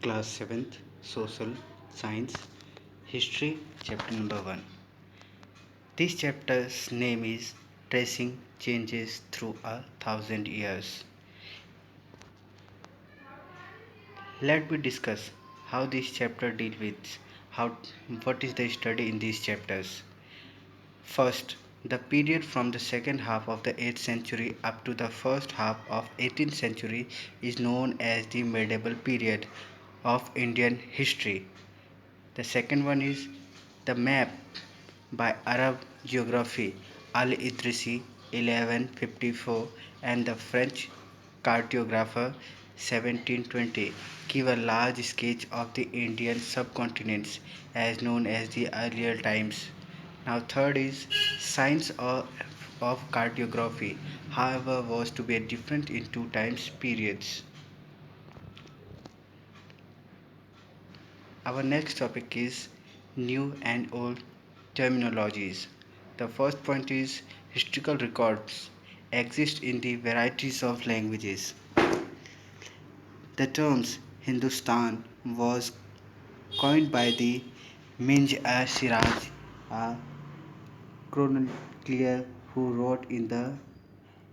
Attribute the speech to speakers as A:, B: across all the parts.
A: Class 7th Social Science History Chapter number 1. This chapter's name is Tracing Changes Through a Thousand Years. Let me discuss how this chapter deals with how what is the study in these chapters. First, the period from the second half of the 8th century up to the first half of 18th century is known as the medieval period of Indian history. The second one is the map by Arab geography Al Idrisi 1154 and the French cartographer 1720 give a large sketch of the Indian subcontinents as known as the earlier times. Now third is science of cartography however was to be different in two times periods. Our next topic is new and old terminologies. The first point is historical records exist in the varieties of languages. The terms Hindustan was coined by the Minj-Siraj, a chronicler who wrote in the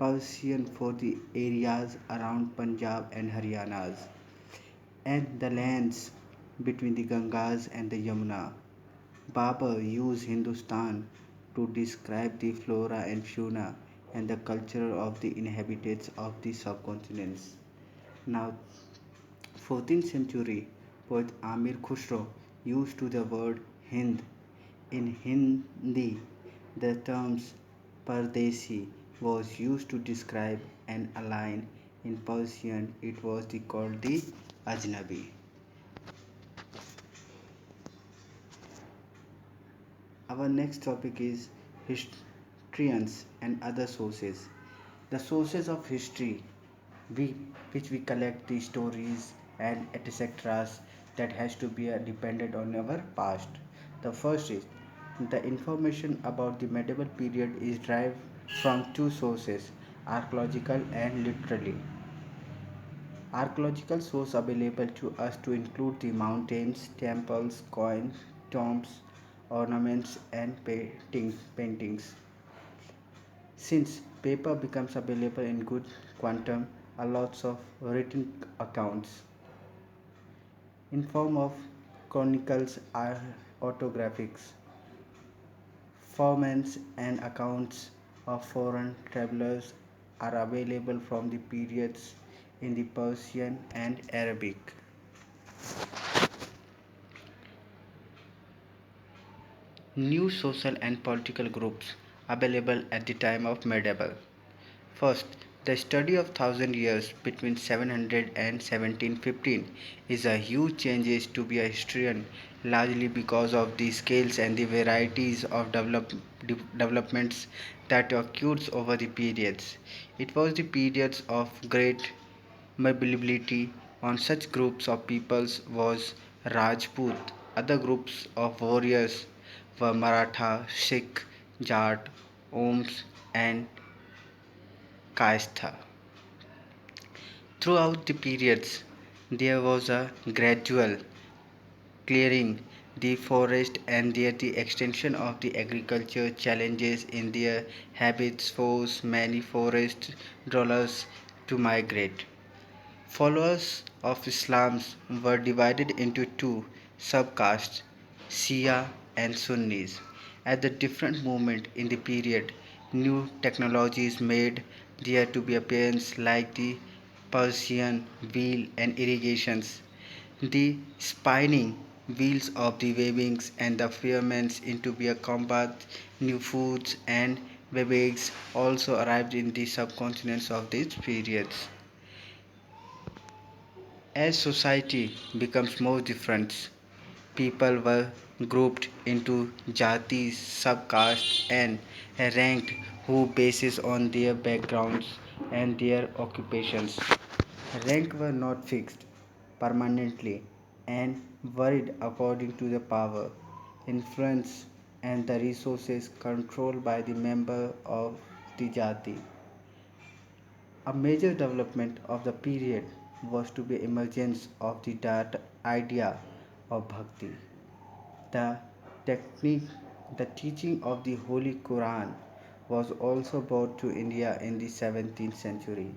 A: Persian for the areas around Punjab and Haryana and the lands between the Gangas and the Yamuna. Babar used Hindustan to describe the flora and fauna and the culture of the inhabitants of the subcontinents. Now, 14th century poet Amir Khusro used to the word Hind. In Hindi, the terms Pardesi was used to describe an alien. In Persian, it was called the Ajnabi. Our next topic is historians and other sources. The sources of history we, which we collect the stories and etc. that has to be dependent on our past. The first is the information about the medieval period is derived from two sources archaeological and literary. Archaeological sources available to us to include the mountains, temples, coins, tombs, ornaments, and paintings. Since paper becomes available in good quantum, a lots of written accounts in form of chronicles or autographics, fragments and accounts of foreign travelers are available from the periods in the Persian and Arabic. New social and political groups available at the time of medieval. First, the study of thousand years between 700 and 1715 is a huge change to be a historian largely because of the scales and the varieties of developments that occurred over the periods. It was the periods of great mobility on such groups of peoples was Rajput. Other groups of warriors were Maratha, Sikh, Jat, Oms and Kaistha. Throughout the periods, there was a gradual clearing the forest and the extension of the agriculture challenges in their habits forced many forest dwellers to migrate. Followers of Islam were divided into two subcastes, Shia and Sunnis. At the different moment in the period, new technologies made there to be appearance like the Persian wheel and irrigations, the spinning wheels of the weavings and the ferments into be a combat new foods and babies also arrived in the subcontinents of these periods. As society becomes more different, people were grouped into jatis, subcastes, and ranked who basis on their backgrounds and their occupations. Rank were not fixed permanently and varied according to the power, influence, and the resources controlled by the member of the jati. A major development of the period was to be emergence of the idea of bhakti. The technique, the teaching of the Holy Quran was also brought to India in the 17th century.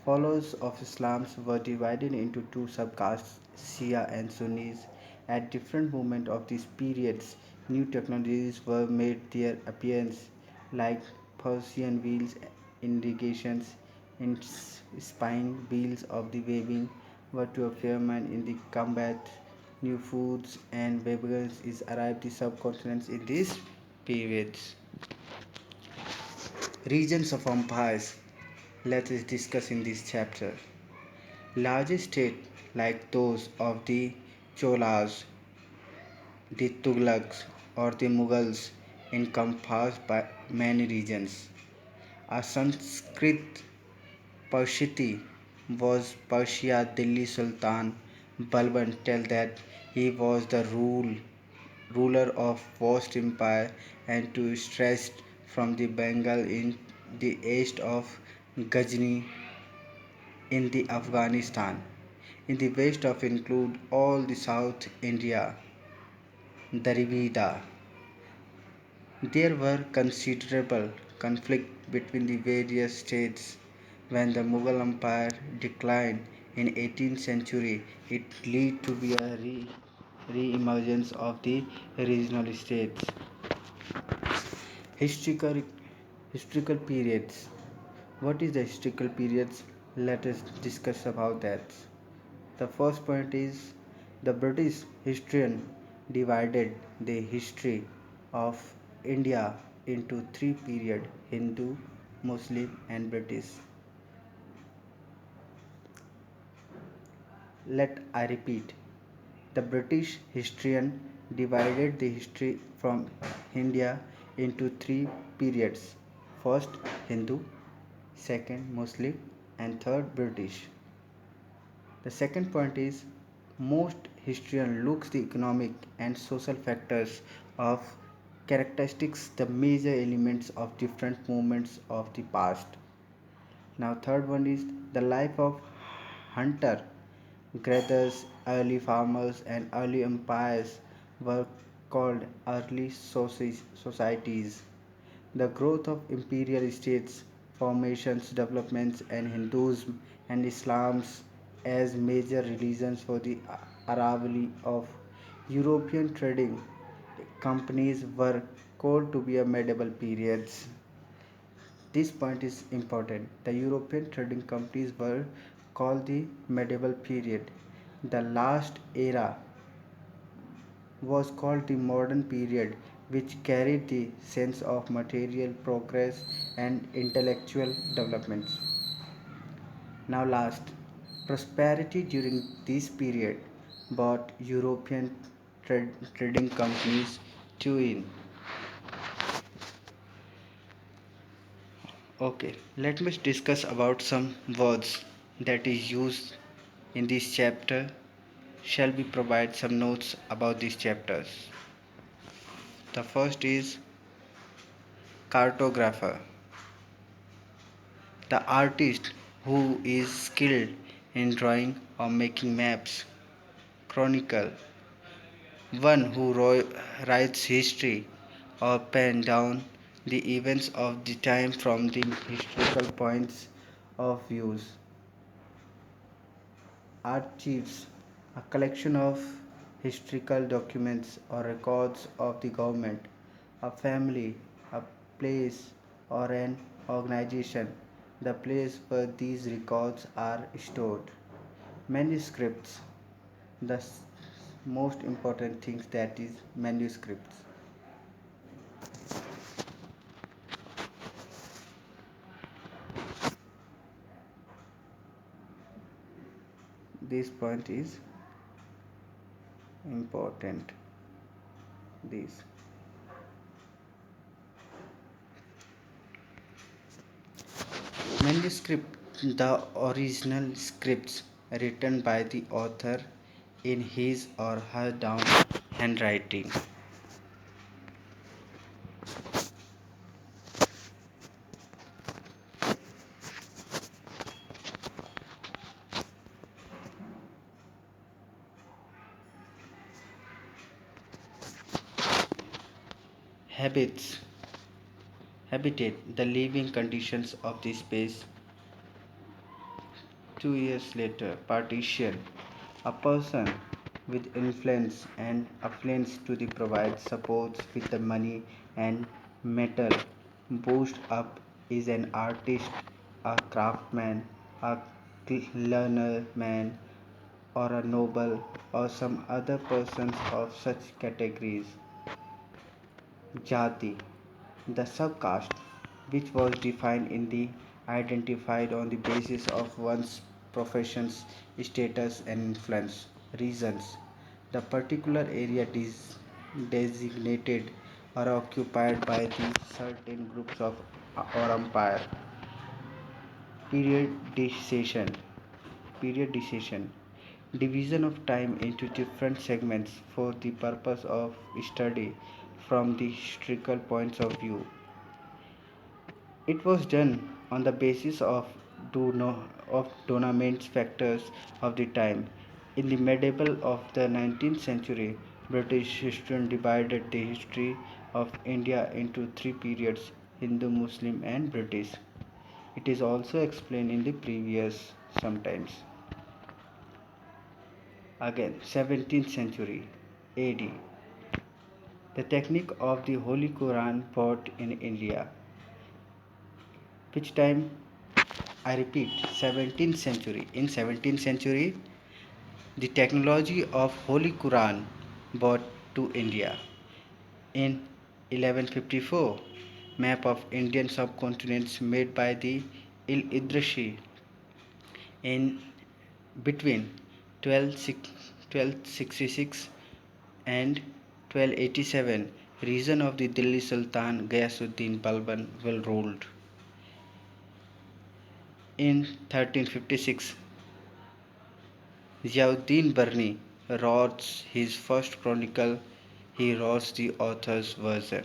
A: Followers of Islam were divided into two subcastes, Shia and Sunnis. At different moments of these periods, new technologies were made their appearance, like Persian wheels, irrigations, and spine wheels of the weaving were to appear in the combat. New foods and beverages is arrived the subcontinents in these periods. Regions of empires. Let us discuss in this chapter. Large states like those of the Cholas, the Tughlaqs, or the Mughals encompassed by many regions. A Sanskrit Parshiti was Persia Delhi Sultan Balban tell that he was the ruler of vast empire and to stretched from the Bengal in the east of Ghazni in the Afghanistan. In the west of include all the South India, Darivida. There were considerable conflict between the various states. When the Mughal Empire declined in 18th century, it led to be a re-emergence of the regional states. Historical historical periods. What is the historical periods? Let us discuss about that. The first point is the British historian divided the history of India into three periods: Hindu, Muslim, and British. Let I repeat. The British historian divided the history from India into three periods: first Hindu, second Muslim, and third British. The second point is most historian looks the economic and social factors of characteristics the major elements of different movements of the past. Now third one is the life of hunter gatherers, early farmers and early empires were called early societies. The growth of imperial states, formations, developments, and Hinduism and Islam as major religions for the arrival of European trading companies were called to be a medieval periods. This point is important. The European trading companies were called the medieval period. The last era was called the modern period, which carried the sense of material progress and intellectual developments. Now, last, prosperity during this period brought European trading companies to in. Okay, let me discuss about some words that is used in this chapter. Shall we provide some notes about these chapters? The first is cartographer, the artist who is skilled in drawing or making maps. Chronicle, one who writes history or pen down the events of the time from the historical points of views. Archives, a collection of historical documents or records of the government, a family, a place, or an organization, the place where these records are stored. Manuscripts, the most important things that is manuscripts. This point is important. This manuscript, the original scripts written by the author in his or her down handwriting. Habits, habitat, the living conditions of the space. 2 years later, partition, a person with influence and affluence to the provide supports with the money and metal. Boost up is an artist, a craftsman, a learner man, or a noble, or some other persons of such categories. Jati, the subcaste, which was defined in the identified on the basis of one's profession's status and influence. Reasons, the particular area designated or occupied by the certain groups of or empire. Periodization, periodization, division of time into different segments for the purpose of study from the historical points of view. It was done on the basis of dominant factors of the time. In the medieval of the 19th century, British historians divided the history of India into three periods: Hindu, Muslim, and British. It is also explained in the previous sometimes. Again, 17th century AD. The technique of the Holy Quran brought in India, which time I repeat 17th century. In 17th century, the technology of Holy Quran brought to India. In 1154, map of Indian subcontinents made by the Idrishi in between 1266 and 1287, region of the Delhi Sultan Ghayasuddin Balban well ruled. In 1356, Ziauddin Barni wrote his first chronicle. He wrote the author's version.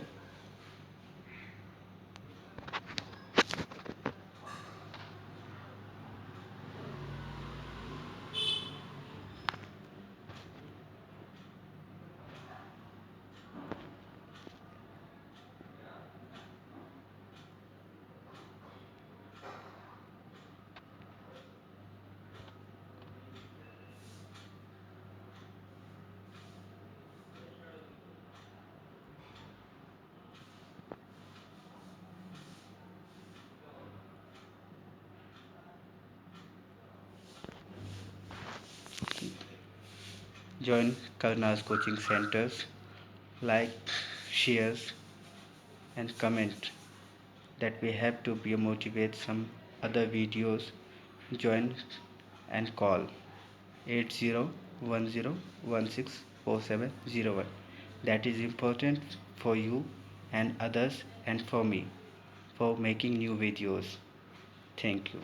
A: Join Karna's coaching centers, like, shares, and comment that we have to be motivate some other videos. Join and call 8010164701. That is important for you and others and for me for making new videos. Thank you.